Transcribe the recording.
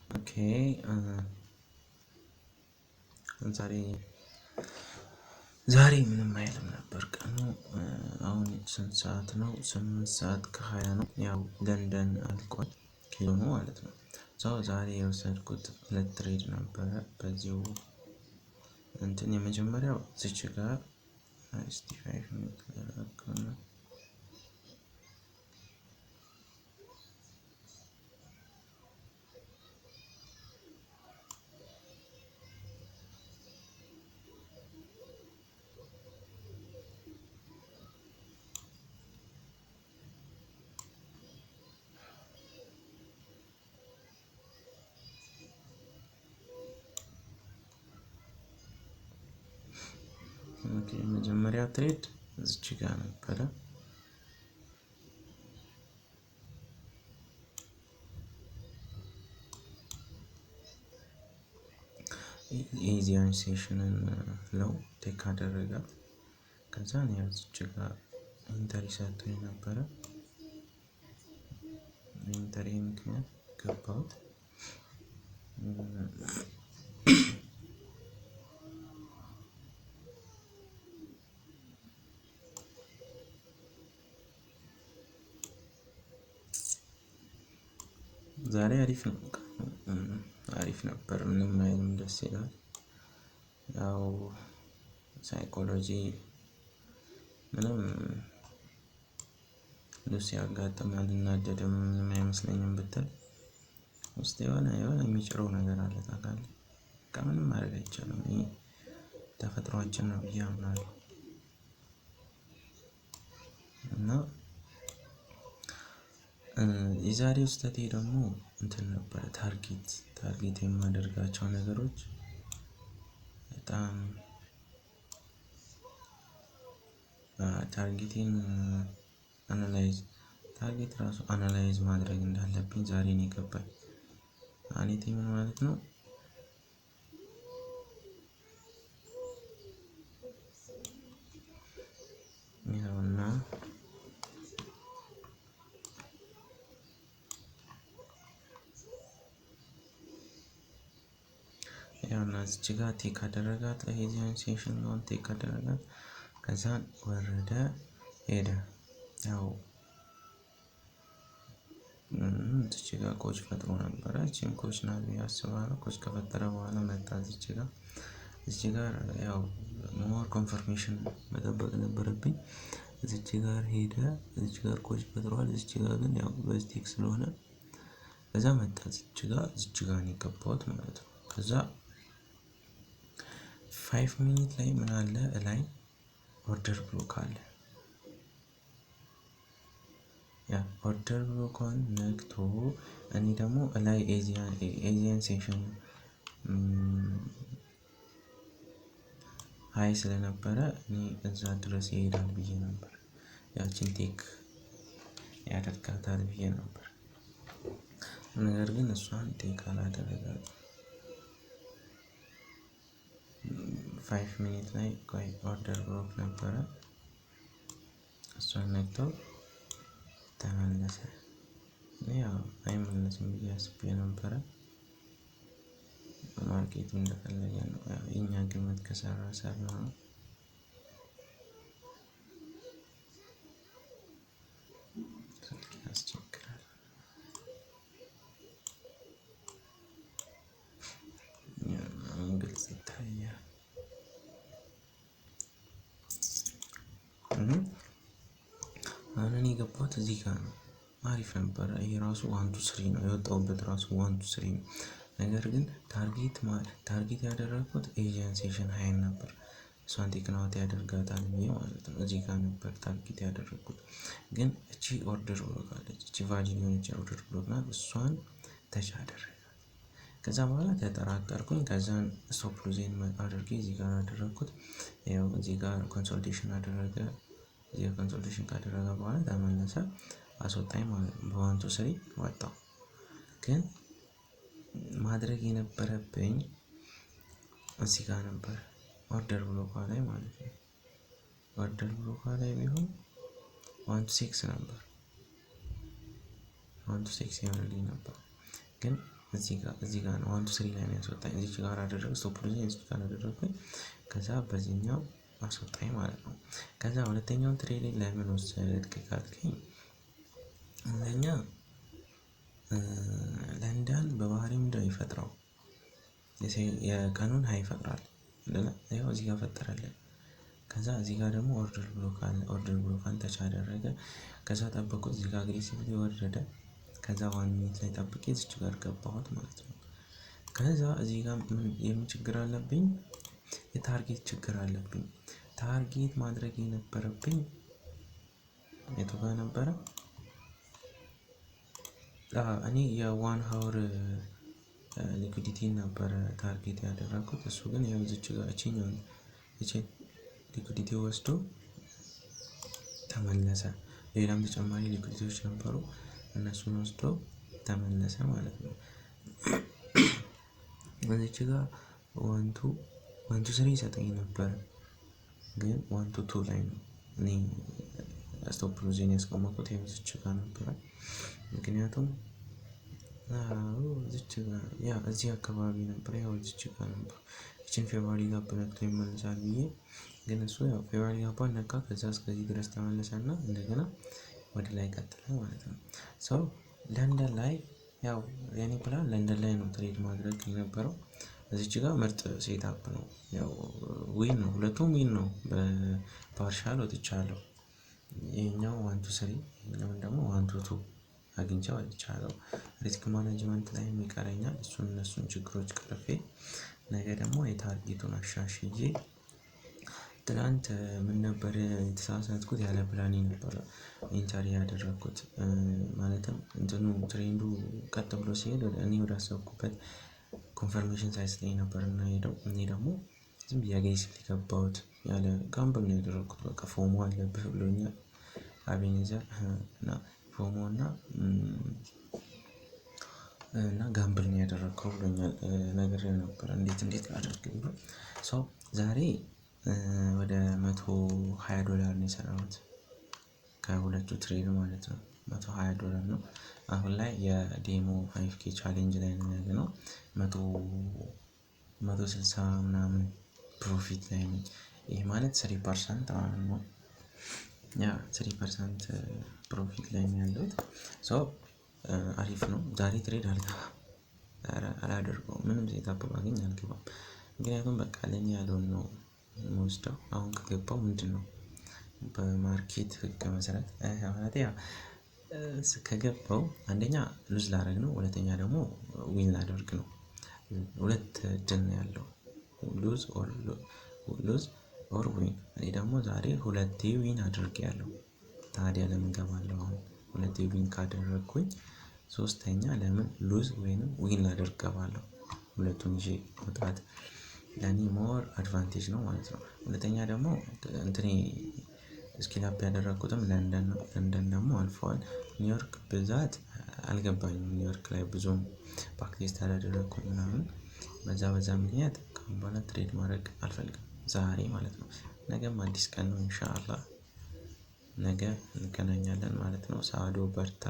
ኦኬ ዛሬ ምንም አይልም ነበር ቀኑ። አሁን ስንት ሰዓት ነው? 8:20 ነው። ያው ለንደን አልቋል ኪሎ ነው ማለት ነው። ዛሬ የወሰድኩት 2 ትሬድ ነበረ። በዚሁ እንትን የመጀመሪያው እዚች ጋር እስቲ 5 ሚኒት ላደርግና መጀመሪያ ትሬድ እዚች ጋር ነበረ። ኢዚያን ሴሽንን ለው ቴክ አደረጋት። ከዛ ነው እዚች ጋር ኢንተሪ ሰጥቶኝ ነበረ። ኢንተሪ ምክንያት ገባሁት። ዛሬ አሪፍ ነበር። ምንም አይልም፣ ደስ ይላል። ያው ሳይኮሎጂ ምንም ልብስ ያጋጥማል፣ ልናደድም ምንም አይመስለኝም ብትል ውስጥ የሆነ የሚጭረው ነገር አለ ታውቃለህ። በቃ ምንም ማድረግ አይቻልም። ይሄ ተፈጥሯችን ነው ብዬ አምናለሁ። እና የዛሬው ስህተቴ ደግሞ እንትን ነበረ፣ ታርጌት የማደርጋቸው ነገሮች በጣም ታርጌት ራሱ አናላይዝ ማድረግ እንዳለብኝ ዛሬ ነው የገባኝ። አኔቴ ምን ማለት ነው? ይኸውና እዚች ጋር ቴክ አደረጋት። ይሄን ሴሽን ነው ቴክ አደረጋት። ከዛ ወረደ ሄደ። ያው እዚች ጋር ኮች ፈጥሮ ነበረ። እቺም ኮች ናት ብዬ አስባለሁ። ኮች ከፈጠረ በኋላ መጣ እዚች ጋር ያው ሞር ኮንፈርሜሽን መጠበቅ ነበረብኝ። እዚች ጋር ሄደ። እዚች ጋር ኮች ፈጥሯል። እዚች ጋር ግን ያው በስቲክ ስለሆነ ከዛ መጣ እዚች ጋር ነው የገባሁት ማለት ነው። ከዛ 5 ሚኒት ላይ ምን አለ ላይ ኦርደር ብሎክ አለ። ያ ኦርደር ብሎክን ነክቶ እኔ ደግሞ ላይ ኤዚያን ሴሽን ሃይ ስለነበረ እኔ እዛ ድረስ ይሄዳል ብዬ ነበር። ያችን ቴክ ያደርጋታል ብዬ ነበር። ነገር ግን እሷን ቴክ አላደረጋትም። 5 ሚኒት ላይ ኦርደር ብሎክ ነበረ። እሷን ነክተው ተመለሰ። ያው አይመለስም ብዬ አስቤ ነበረ። ማርኬቱ እንደፈለገ ነው። የኛ ግምት ከሰራ ነው። ያስቸግራል። ግልጽ ይታያል። አሁን እኔ የገባሁት እዚህ ጋር ነው። አሪፍ ነበረ። ይሄ ራሱ 1 to 3 ነው የወጣሁበት ራሱ 1 to 3 ነው። ነገር ግን ታርጌት ያደረኩት ኤዚያን ሴሽን ሃይን ነበር። እሷን ቴክ አውት ያደርጋታል ብዬ ማለት ነው። እዚህ ጋር ነበር ታርጌት ያደረኩት። ግን እቺ ኦርደር ብሎክ አለች። እቺ ቫሊድ የሆነች ኦርደር ብሎክ ናት። እሷን ተች አደረጋት። ከዛ በኋላ ተጠራጠርኩኝ። ከዛን ስቶፕ ሉዜን አድርጌ እዚህ ጋር አደረኩት። ያው እዚህ ጋር ኮንሶልቴሽን አደረገ። እዚህ ኮንሶልቴሽን ካደረገ በኋላ ተመለሰ፣ አስወጣኝ ማለት ነው። በ1 to 3 ወጣው። ግን ማድረግ የነበረብኝ እዚህ ጋር ነበር፣ ኦርደር ብሎክ ላይ ማለት ነው። ኦርደር ብሎክ ላይ ቢሆን 1 to 6 ነበር፣ 1 to 6 ይሆንልኝ ነበር። ግን እዚህ ጋር ነው 1 2 3 ላይ ነው ያስወጣኝ። እዚች ጋር አደረገ ስቶፕ ሎዜን እዚች ጋር አደረኩኝ። ከዛ በዚህኛው አስወጣኝ ማለት ነው። ከዛ ሁለተኛውን ትሬድ ለምን ወሰድክ ካልከኝ አንደኛ ለንደን በባህሪው ምንድነው የሚፈጥረው የቀኑን ሃይ ይፈጥራል አይደለ? ያው እዚህ ጋር ፈጠረልን። ከዛ እዚህ ጋር ደግሞ ኦርደር ብሎካን ተች አደረገ። ከዛ ጠበቁት እዚህ ጋር አግሬሲቭሊ ወረደ። ከዛ 1 ሚኒት ላይ ጠብቄ እዚች ጋር ገባሁት ማለት ነው። ከዛ እዚህ ጋር የምን ችግር አለብኝ? የታርጌት ችግር አለብኝ። ታርጌት ማድረግ የነበረብኝ የቱ ጋር ነበረ? እኔ የ1 ሃወር ሊኩዲቲ ነበረ ታርጌት ያደረኩት። እሱ ግን ያው እዚች ጋር እቺኛው ሊኩዲቲ ወስዶ ተመለሰ። ሌላም ተጨማሪ ሊኩዲቲዎች ነበሩ፣ እነሱን ወስዶ ተመለሰ ማለት ነው። እዚች ጋር 1 2 3 ይሰጠኝ ነበር፣ ግን 1 2 2 ላይ ነው እኔ ስቶፕ ሎዜን ያስቀመጥኩት። ያው እዚች ጋር ነበረ። ምክንያቱም እዚች ጋር እዚህ አካባቢ ነበር፣ ያው እዚች ጋር ነበር። እቺን ፌብሩዋሪ ጋፕ ነክቶ ይመለሳል ብዬ፣ ግን እሱ ያው ፌብሩዋሪ ጋፕ ነካ። ከዛ እስከዚህ ድረስ ተመለሰና እንደገና ወደ ላይ ቀጥለ ማለት ነው። ሰው ለንደን ላይ ያው የኔ ፕላን ለንደን ላይ ነው ትሬድ ማድረግ የነበረው። እዚች ጋር ምርጥ ሴታፕ ነው። ያው ዊን ነው፣ ሁለቱም ዊን ነው። በፓርሻል ወጥቻለሁ። ይሄኛው 1 2 3 ይሄኛውን ደግሞ 1 2 2 አግኝቼው ወጥቻለሁ። ሪስክ ማኔጅመንት ላይ ይቀረኛል። እነሱን ችግሮች ቀርፌ ነገ ደግሞ የታርጌቱን አሻሽዬ ትናንት ምን ነበር የተሳሳትኩት? ያለ ፕላኔ ነበር ኢንተር ያደረኩት። ማለትም እንትኑ ትሬንዱ ቀጥ ብሎ ሲሄድ እኔ ወደ አሰብኩበት ኮንፈርሜሽን ሳይሰጠኝ ነበር እና እኔ ደግሞ ዝም ብዬ አግሬሲቭሊ ገባሁት። ያለ ጋምብል ነው ያደረኩት። በቃ ፎሞ አለብህ ብሎኛል አቤኔዘር እና ፎሞ እና ጋምብል ነው ያደረከው ብሎኛል። ነግሬው ነበር እንዴት ላድርግ ብሎ። ሶ ዛሬ ወደ $120 ነው የሰራሁት ከሁለቱ ትሬድ ማለት ነው። $120 ነው። አሁን ላይ የዴሞ 5K ቻሌንጅ ላይ ነው ያለነው። 160 ምናምን ፕሮፊት ላይ ነኝ። ይሄ ማለት 3% ነው። ያ 3% ፕሮፊት ላይ ነው ያለሁት። ሶ አሪፍ ነው። ዛሬ ትሬድ አላደርገውም። ምንም ሴታፕ ባገኝ አልገባም። ምክንያቱም በቃ ለኔ ያለውን ነው የምወስደው። አሁን ከገባው ምንድነው በማርኬት ህግ መሰረት ማለት ያው ከገባው አንደኛ ሉዝ ላደርግ ነው፣ ሁለተኛ ደግሞ ዊን ላደርግ ነው። ሁለት እድል ነው ያለው፣ ሉዝ ኦር ዊን። እኔ ደግሞ ዛሬ ሁለቴ ዊን አድርጌያለሁ። ታዲያ ለምን ገባለሁ? አሁን ሁለቴ ዊን ካደረግኩኝ ሶስተኛ ለምን ሉዝ ወይንም ዊን ላደርግ ገባለሁ? ሁለቱን ይዤ መውጣት ለኔ ሞር አድቫንቴጅ ነው ማለት ነው። ሁለተኛ ደግሞ እንትኔ ስኪል አፕ ያደረኩትም ለንደን ነው። ለንደን ደግሞ አልፈዋል። ኒውዮርክ ብዛት አልገባኝም። ኒውዮርክ ላይ ብዙም ፕራክቲስ አላደረኩም ምናምን። በዛ ምክንያት ከአሁን በኋላ ትሬድ ማድረግ አልፈልግም ዛሬ ማለት ነው። ነገም አዲስ ቀን ነው ኢንሻአላህ። ነገ እንገናኛለን ማለት ነው። ሳዶ በርታ።